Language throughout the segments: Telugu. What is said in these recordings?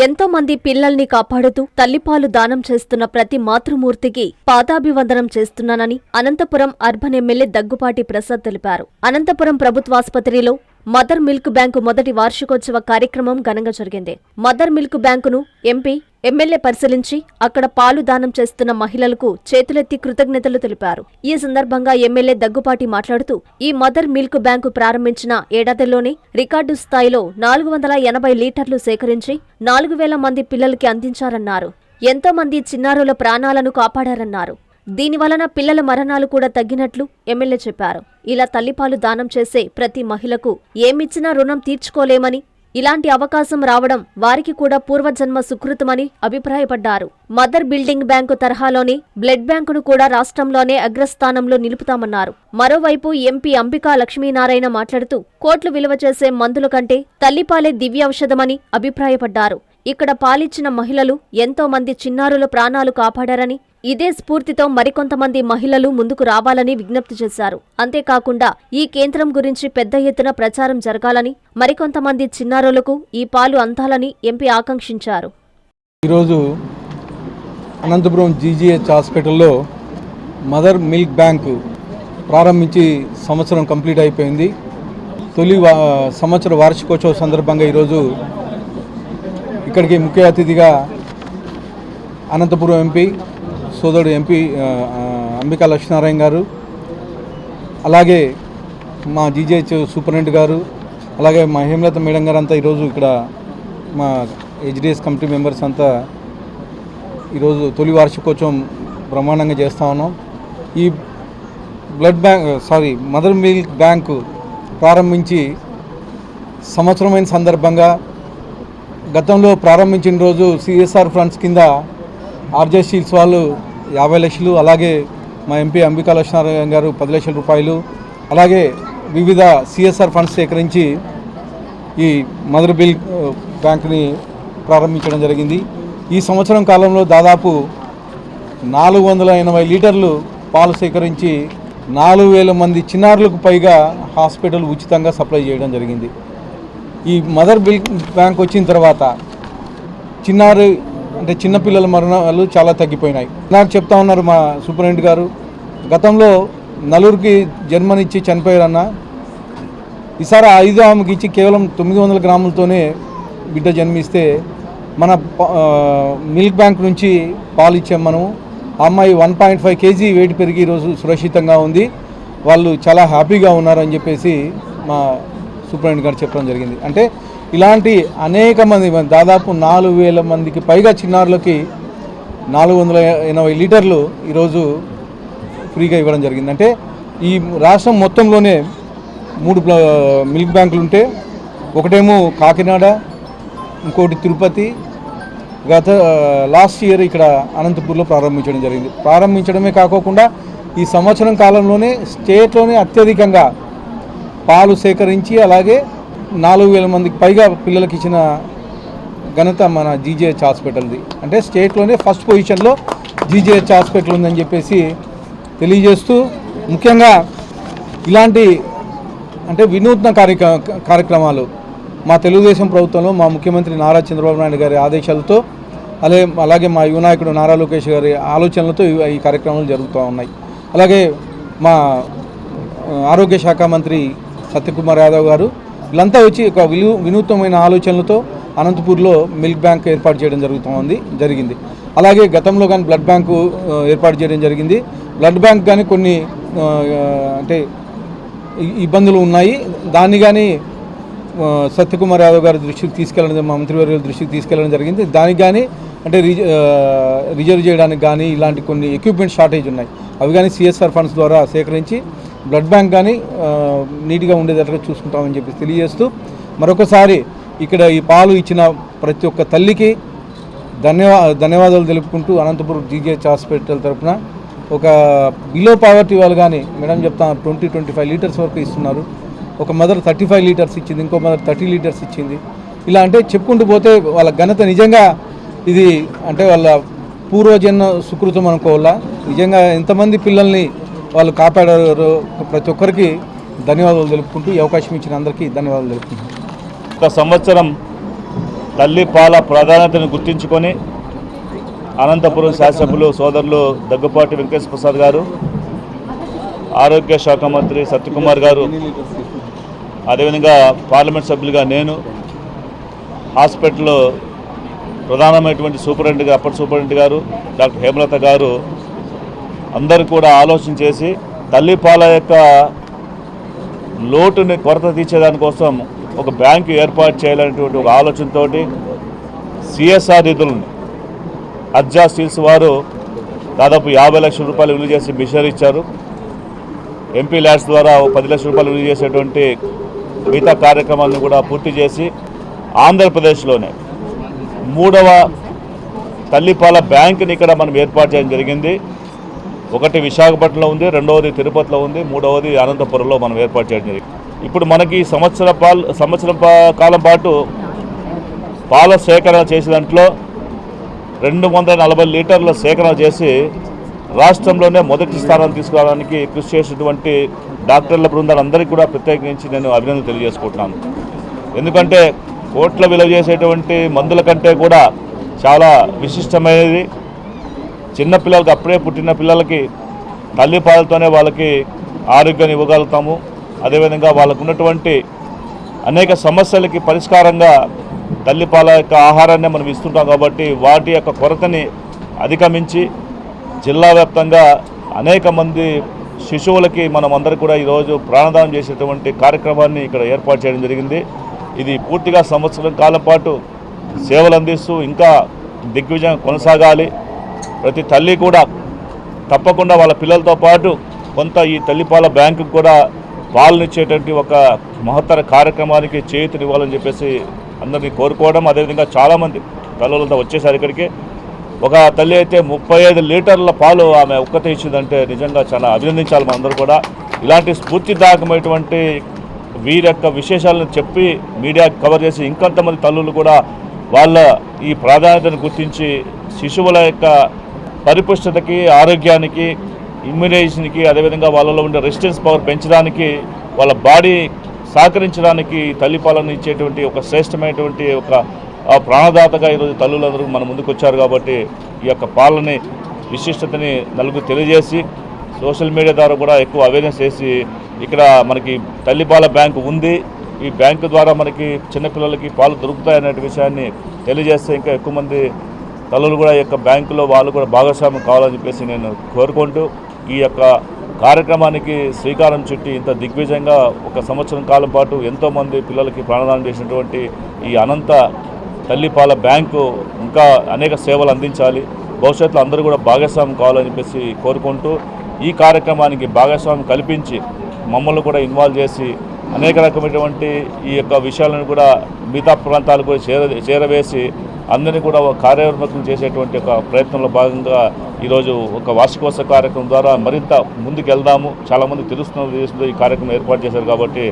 ఎంతో మంది పిల్లల్ని కాపాడుతూ తల్లిపాలు దానం చేస్తున్న ప్రతి మాతృమూర్తికి పాదాభివందనం చేస్తున్నానని అనంతపురం అర్బన్ ఎమ్మెల్యే దగ్గుపాటి ప్రసాద్ తెలిపారు. అనంతపురం ప్రభుత్వాసుపత్రిలో మదర్ మిల్క్ బ్యాంకు మొదటి వార్షికోత్సవ కార్యక్రమం ఘనంగా జరిగింది. మదర్ మిల్క్ బ్యాంకును ఎంపీ, ఎమ్మెల్యే పరిశీలించి అక్కడ పాలు దానం చేస్తున్న మహిళలకు చేతులెత్తి కృతజ్ఞతలు తెలిపారు. ఈ సందర్భంగా ఎమ్మెల్యే దగ్గుపాటి మాట్లాడుతూ ఈ మదర్ మిల్క్ బ్యాంకు ప్రారంభించిన ఏడాదిలోనే రికార్డు స్థాయిలో 480 లీటర్లు సేకరించి 4000 మంది పిల్లలకి అందించారన్నారు. ఎంతో మంది చిన్నారుల ప్రాణాలను కాపాడారన్నారు. దీనివలన పిల్లల మరణాలు కూడా తగ్గినట్లు ఎమ్మెల్యే చెప్పారు. ఇలా తల్లిపాలు దానం చేసే ప్రతి మహిళకు ఏమిచ్చినా రుణం తీర్చుకోలేమని, ఇలాంటి అవకాశం రావడం వారికి కూడా పూర్వజన్మ సుకృతమని అభిప్రాయపడ్డారు. మదర్ బిల్డింగ్ బ్యాంకు తరహాలోనే బ్లడ్ బ్యాంకును కూడా రాష్ట్రంలోనే అగ్రస్థానంలో నిలుపుతామన్నారు. మరోవైపు ఎంపీ అంబికా లక్ష్మీనారాయణ మాట్లాడుతూ కోట్లు విలువ చేసే మందుల కంటే తల్లిపాలే దివ్యౌషధమని అభిప్రాయపడ్డారు. ఇక్కడ పాలిచ్చిన మహిళలు ఎంతో మంది చిన్నారుల ప్రాణాలు కాపాడారని, ఇదే స్ఫూర్తితో మరికొంతమంది మహిళలు ముందుకు రావాలని విజ్ఞప్తి చేశారు. అంతేకాకుండా ఈ కేంద్రం గురించి పెద్ద ఎత్తున ప్రచారం జరగాలని, మరికొంతమంది చిన్నారులకు ఈ పాలు అందాలని ఎంపీ ఆకాంక్షించారు. ఈరోజు అనంతపురం జీజీహెచ్ హాస్పిటల్లో మదర్ మిల్క్ బ్యాంకు ప్రారంభించి సంవత్సరం కంప్లీట్ అయిపోయింది. తొలి సంవత్సర వార్షికోత్సవ సందర్భంగా ఈరోజు ఇక్కడికి ముఖ్య అతిథిగా అనంతపురం ఎంపీ సోదరుడు ఎంపీ అంబికా లక్ష్మీనారాయణ గారు, అలాగే మా జీజీహెచ్ సూపరింటెండెంట్ గారు, అలాగే మా హేమలత మేడం గారు అంతా ఈరోజు ఇక్కడ మా హెచ్డిఎస్ కమిటీ మెంబర్స్ అంతా ఈరోజు తొలి వార్షికోత్సవం బ్రహ్మాండంగా చేస్తూ ఉన్నాం. ఈ మదర్ మిల్క్ బ్యాంకు ప్రారంభించి సంవత్సరమైన సందర్భంగా గతంలో ప్రారంభించిన రోజు సిఎస్ఆర్ ఫండ్స్ కింద ఆర్జే స్టీల్స్ వాళ్ళు 50 లక్షలు, అలాగే మా ఎంపీ అంబికా లక్ష్మీనారాయణ గారు 10 లక్షల రూపాయలు, అలాగే వివిధ సిఎస్ఆర్ ఫండ్స్ సేకరించి ఈ మదర్ మిల్క్ బ్యాంక్ని ప్రారంభించడం జరిగింది. ఈ సంవత్సరం కాలంలో దాదాపు 480 లీటర్లు పాలు సేకరించి 4000 మంది చిన్నారులకు పైగా హాస్పిటల్ ఉచితంగా సప్లై చేయడం జరిగింది. ఈ మదర్ మిల్క్ బ్యాంక్ వచ్చిన తర్వాత చిన్నపిల్లల మరణాలు చాలా తగ్గిపోయినాయి. నాకు చెప్తా ఉన్నారు మా సూపరింటెండెంట్ గారు, గతంలో నలుగురికి జన్మనిచ్చి చనిపోయారన్న, ఈసారి 5 ఆమెకి ఇచ్చి కేవలం 900 గ్రాములతోనే బిడ్డ జన్మిస్తే మన మిల్క్ బ్యాంక్ నుంచి పాలు ఇచ్చాం మనము. ఆ అమ్మాయి 1.5 కేజీ వెయిట్ పెరిగి ఈరోజు సురక్షితంగా ఉంది. వాళ్ళు చాలా హ్యాపీగా ఉన్నారని చెప్పేసి మా సూపరింటెండెంట్ గారు చెప్పడం జరిగింది. అంటే ఇలాంటి అనేక మంది, దాదాపు 4000 మందికి పైగా చిన్నారులకి 480 లీటర్లు ఈరోజు ఫ్రీగా ఇవ్వడం జరిగింది. అంటే ఈ రాష్ట్రం మొత్తంలోనే 3 మిల్క్ బ్యాంకులు ఉంటే, ఒకటేమో కాకినాడ, ఇంకోటి తిరుపతి, లాస్ట్ ఇయర్ ఇక్కడ అనంతపూర్లో ప్రారంభించడం జరిగింది. ప్రారంభించడమే కాకోకుండా ఈ సంవత్సరం కాలంలోనే స్టేట్లోనే అత్యధికంగా పాలు సేకరించి అలాగే 4000 మందికి పైగా పిల్లలకి ఇచ్చిన ఘనత మన జీజీహెచ్ హాస్పిటల్ది. అంటే స్టేట్లోనే ఫస్ట్ పొజిషన్లో జీజీహెచ్ హాస్పిటల్ ఉందని చెప్పేసి తెలియజేస్తూ, ముఖ్యంగా ఇలాంటి వినూత్న కార్యక్రమాలు మా తెలుగుదేశం ప్రభుత్వంలో మా ముఖ్యమంత్రి నారా చంద్రబాబు నాయుడు గారి ఆదేశాలతో, అలాగే మా యువ నాయకుడు నారా లోకేష్ గారి ఆలోచనలతో ఈ కార్యక్రమాలు జరుగుతూ ఉన్నాయి. అలాగే మా ఆరోగ్య శాఖ మంత్రి సత్యకుమార్ యాదవ్ గారు వీళ్ళంతా వచ్చి ఒక వినూత్నమైన ఆలోచనలతో అనంతపూర్లో మిల్క్ బ్యాంక్ ఏర్పాటు చేయడం జరిగింది. అలాగే గతంలో కానీ బ్లడ్ బ్యాంకు ఏర్పాటు చేయడం జరిగింది. బ్లడ్ బ్యాంక్ కానీ కొన్ని ఇబ్బందులు ఉన్నాయి. దాన్ని కానీ సత్యకుమార్ యాదవ్ గారి దృష్టికి తీసుకెళ్ళడం, మా మంత్రివర్యుల దృష్టికి తీసుకెళ్ళడం జరిగింది. దానికి కానీ రిజర్వ్ చేయడానికి కానీ ఇలాంటి కొన్ని ఎక్విప్మెంట్ షార్టేజ్ ఉన్నాయి. అవి కానీ సిఎస్ఆర్ ఫండ్స్ ద్వారా సేకరించి బ్లడ్ బ్యాంక్ కానీ నీట్గా ఉండేటట్టుగా చూసుకుంటామని చెప్పి తెలియజేస్తూ, మరొకసారి ఇక్కడ ఈ పాలు ఇచ్చిన ప్రతి ఒక్క తల్లికి ధన్యవాదాలు తెలుపుకుంటూ, అనంతపురం జీజీహెచ్ హాస్పిటల్ తరఫున ఒక బిలో పావర్టీ వాళ్ళు కానీ మేడం చెప్తాను 20-25 లీటర్స్ వరకు ఇస్తున్నారు. ఒక మదర్ 35 లీటర్స్ ఇచ్చింది, ఇంకో మదర్ 30 లీటర్స్ ఇచ్చింది. ఇలా చెప్పుకుంటూ పోతే వాళ్ళ ఘనత నిజంగా ఇది వాళ్ళ పూర్వజన్మ సుకృతం అనుకోవాలా. నిజంగా ఎంతమంది పిల్లల్ని వాళ్ళు కాపాడారు. ప్రతి ఒక్కరికి ధన్యవాదాలు తెలుపుకుంటూ, ఈ అవకాశం ఇచ్చిన అందరికీ ధన్యవాదాలు తెలుపుకుంటున్నాను. ఒక సంవత్సరం తల్లి పాల ప్రాధాన్యతను గుర్తించుకొని అనంతపురం శాసనసభ్యులు సోదరులు దగ్గుపాటి వెంకటేశ్వర ప్రసాద్ గారు, ఆరోగ్య శాఖ మంత్రి సత్యకుమార్ గారు, అదేవిధంగా పార్లమెంట్ సభ్యులుగా నేను, హాస్పిటల్లో ప్రధానమైనటువంటి సూపరింటెండెంట్ అప్పటి సూపరింటెండెంట్ గారు డాక్టర్ హేమలత గారు అందరూ కూడా ఆలోచన చేసి తల్లిపాల యొక్క లోటుని కొరత తీర్చేదానికోసం ఒక బ్యాంకు ఏర్పాటు చేయాలనేటువంటి ఒక ఆలోచనతోటి సిఎస్ఆర్ నిధులను అర్జా స్టీల్స్ వారు దాదాపు 50 లక్షల రూపాయలు విలువ చేసి మిషనరీ ఇచ్చారు. ఎంపీ ల్యాడ్స్ ద్వారా 10 లక్షల రూపాయలు విలువ చేసేటువంటి మిగతా కార్యక్రమాలను కూడా పూర్తి చేసి ఆంధ్రప్రదేశ్లోనే 3వ తల్లిపాల బ్యాంకుని ఇక్కడ మనం ఏర్పాటు చేయడం జరిగింది. ఒకటి విశాఖపట్నంలో ఉంది, 2వది తిరుపతిలో ఉంది, 3వది అనంతపురంలో మనం ఏర్పాటు చేయడం జరిగింది. ఇప్పుడు మనకి సంవత్సరం కాలం పాటు పాల సేకరణ చేసే దాంట్లో 240 లీటర్ల సేకరణ చేసి రాష్ట్రంలోనే మొదటి స్థానాన్ని తీసుకురావడానికి కృషి చేసినటువంటి డాక్టర్ల బృందాలందరికీ కూడా ప్రత్యేకించి నేను అభినందనలు తెలియజేసుకుంటున్నాను. ఎందుకంటే కోట్ల విలువ చేసేటువంటి మందుల కంటే కూడా చాలా విశిష్టమైనది చిన్నపిల్లలకి, అప్పుడే పుట్టిన పిల్లలకి తల్లిపాలతోనే వాళ్ళకి ఆరోగ్యాన్ని ఇవ్వగలుగుతాము. అదేవిధంగా వాళ్ళకు ఉన్నటువంటి అనేక సమస్యలకి పరిష్కారంగా తల్లిపాల యొక్క ఆహారాన్ని మనం ఇస్తుంటాం. కాబట్టి వాటి యొక్క కొరతని అధిగమించి జిల్లా వ్యాప్తంగా అనేక మంది శిశువులకి మనం అందరూ కూడా ఈరోజు ప్రాణదానం చేసేటువంటి కార్యక్రమాన్ని ఇక్కడ ఏర్పాటు చేయడం జరిగింది. ఇది పూర్తిగా సంవత్సరం కాలం పాటు సేవలు అందిస్తూ ఇంకా దిగ్విజయం కొనసాగాలి. ప్రతి తల్లి కూడా తప్పకుండా వాళ్ళ పిల్లలతో పాటు కొంత ఈ తల్లిపాల బ్యాంకు కూడా పాలనిచ్చేటువంటి ఒక మహత్తర కార్యక్రమానికి చేయూతనివ్వాలని చెప్పేసి అందరినీ కోరుకోవడం. అదేవిధంగా చాలామంది తల్లులతో వచ్చేసరికి ఇక్కడికి ఒక తల్లి అయితే 35 లీటర్ల పాలు ఆమె ఒక్కతే ఇచ్చిందంటే నిజంగా చాలా అభినందించాలి మనందరూ కూడా. ఇలాంటి స్ఫూర్తిదాయకమైనటువంటి వీరి యొక్క విశేషాలను చెప్పి మీడియా కవర్ చేసి ఇంకొంతమంది తల్లులు కూడా వాళ్ళ ఈ ప్రాధాన్యతను గుర్తించి శిశువుల యొక్క పరిపుష్టతకి, ఆరోగ్యానికి, ఇమ్యునైజేషన్కి, అదేవిధంగా వాళ్ళలో ఉండే రెసిస్టెన్స్ పవర్ పెంచడానికి, వాళ్ళ బాడీ సహకరించడానికి తల్లిపాలను ఇచ్చేటువంటి ఒక శ్రేష్టమైనటువంటి ఒక ప్రాణదాతగా ఈరోజు తల్లులందరూ మన ముందుకు వచ్చారు. కాబట్టి ఈ యొక్క పాలని విశిష్టతని నలుగురు తెలియజేసి సోషల్ మీడియా ద్వారా కూడా ఎక్కువ అవేర్నెస్ చేసి ఇక్కడ మనకి తల్లిపాల బ్యాంకు ఉంది, ఈ బ్యాంకు ద్వారా మనకి చిన్నపిల్లలకి పాలు దొరుకుతాయనే విషయాన్ని తెలియజేస్తే ఇంకా ఎక్కువ మంది తల్లులు కూడా ఈ యొక్క బ్యాంకులో వాళ్ళు కూడా భాగస్వామ్యం కావాలని చెప్పేసి నేను కోరుకుంటూ ఈ యొక్క కార్యక్రమానికి శ్రీకారం చుట్టి ఇంత దిగ్విజయంగా ఒక సంవత్సరం కాలం పాటు ఎంతోమంది పిల్లలకి ప్రాణదానం చేసినటువంటి ఈ అనంత తల్లిపాల బ్యాంకు ఇంకా అనేక సేవలు అందించాలి. భవిష్యత్తులో అందరూ కూడా భాగస్వామ్యం కావాలని చెప్పేసి కోరుకుంటూ ఈ కార్యక్రమానికి భాగస్వామ్యం కల్పించి మమ్మల్ని కూడా ఇన్వాల్వ్ చేసి అనేక రకమైనటువంటి ఈ యొక్క విషయాలను కూడా మిగతా ప్రాంతాలు కూడా చేరవేసి అందరినీ కూడా కార్యవర్మకులు చేసేటువంటి ఒక ప్రయత్నంలో భాగంగా ఈరోజు ఒక వార్షికోత్సవ కార్యక్రమం ద్వారా మరింత ముందుకు వెళ్దాము. చాలామంది తెలుస్తున్న దేశంలో ఈ కార్యక్రమం ఏర్పాటు చేశారు. కాబట్టి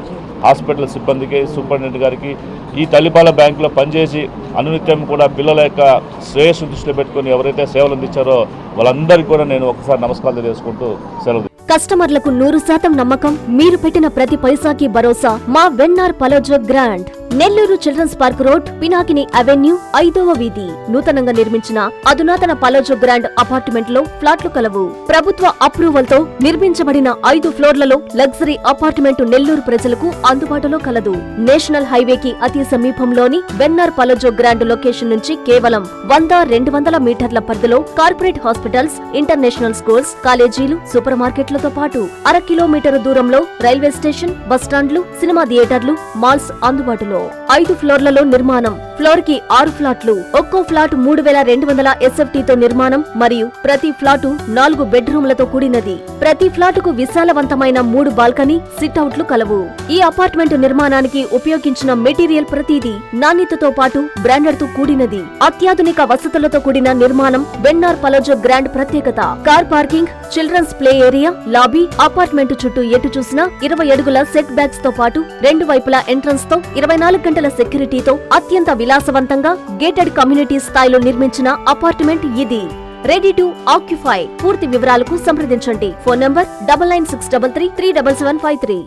హాస్పిటల్ సిబ్బందికి, సూపరింటెండెంట్ గారికి, ఈ తల్లిపాల బ్యాంకులో పనిచేసి అనునిత్యం కూడా పిల్లల యొక్క శ్రేయస్సు దృష్టిలో పెట్టుకొని ఎవరైతే సేవలు అందించారో వాళ్ళందరికీ కూడా నేను ఒకసారి నమస్కారం తెలియజేసుకుంటూ సెలవు. కస్టమర్లకు 100% నమ్మకం, మీరు పెట్టిన ప్రతి పైసాకి భరోసా మా వెన్నార్ పలోజో grand. Nellore children's park road, Pinakini avenue, 5వ వీధి. నూతనంగా నిర్మించిన అధునాతన పలోజో గ్రాండ్ అపార్ట్మెంట్ లో ఫ్లాట్లు కలవు. ప్రభుత్వ అప్రూవల్ తో నిర్మించబడిన 5 ఫ్లోర్లలో లగ్జరీ అపార్ట్మెంట్ నెల్లూరు ప్రజలకు అందుబాటులో కలదు. నేషనల్ హైవేకి అతి సమీపంలోని వెన్నార్ పలోజో గ్రాండ్ లొకేషన్ నుంచి కేవలం 100-200 మీటర్ల పరిధిలో కార్పొరేట్ హాస్పిటల్స్, ఇంటర్నేషనల్ స్కూల్స్, కాలేజీలు, సూపర్ మార్కెట్లతో పాటు 1/2 కిలోమీటర్ దూరంలో రైల్వే స్టేషన్, బస్టాండ్లు, సినిమా థియేటర్లు, మాల్స్ అందుబాటులో. 5 ఫ్లోర్లలో నిర్మాణం. ఫ్లోర్ కి 6 ఫ్లాట్లు. ఒక్కో ఫ్లాట్ 3200 SFT తో నిర్మాణం మరియు ప్రతి ఫ్లాటు 4 బెడ్రూమ్లతో కూడినది. ప్రతి ఫ్లాటుకు విశాలవంతమైన 3 బాల్కనీ, సిట్అవుట్లు కలవు. ఈ అపార్ట్మెంట్ నిర్మాణానికి ఉపయోగించిన మెటీరియల్ ప్రతిదీ నాణ్యతతో పాటు బ్రాండెడ్ తో కూడినది. అత్యాధునిక వసతులతో కూడిన నిర్మాణం వెన్నార్ పలోజో గ్రాండ్ ప్రత్యేకత. Car parking, children's play area, lobby, apartment చుట్టూ ఎటు చూసినా 20 అడుగుల సెట్ బ్యాక్స్ తో పాటు 2 వైపులా ఎంట్రన్స్ తో 24 గంటల సెక్యూరిటీతో అత్యంత విలాసవంతంగా గేటెడ్ కమ్యూనిటీ స్థాయిలో నిర్మించిన అపార్ట్మెంట్ ఇది. Ready to occupy. పూర్తి వివరాలకు సంప్రదించండి. Phone number 9963337753.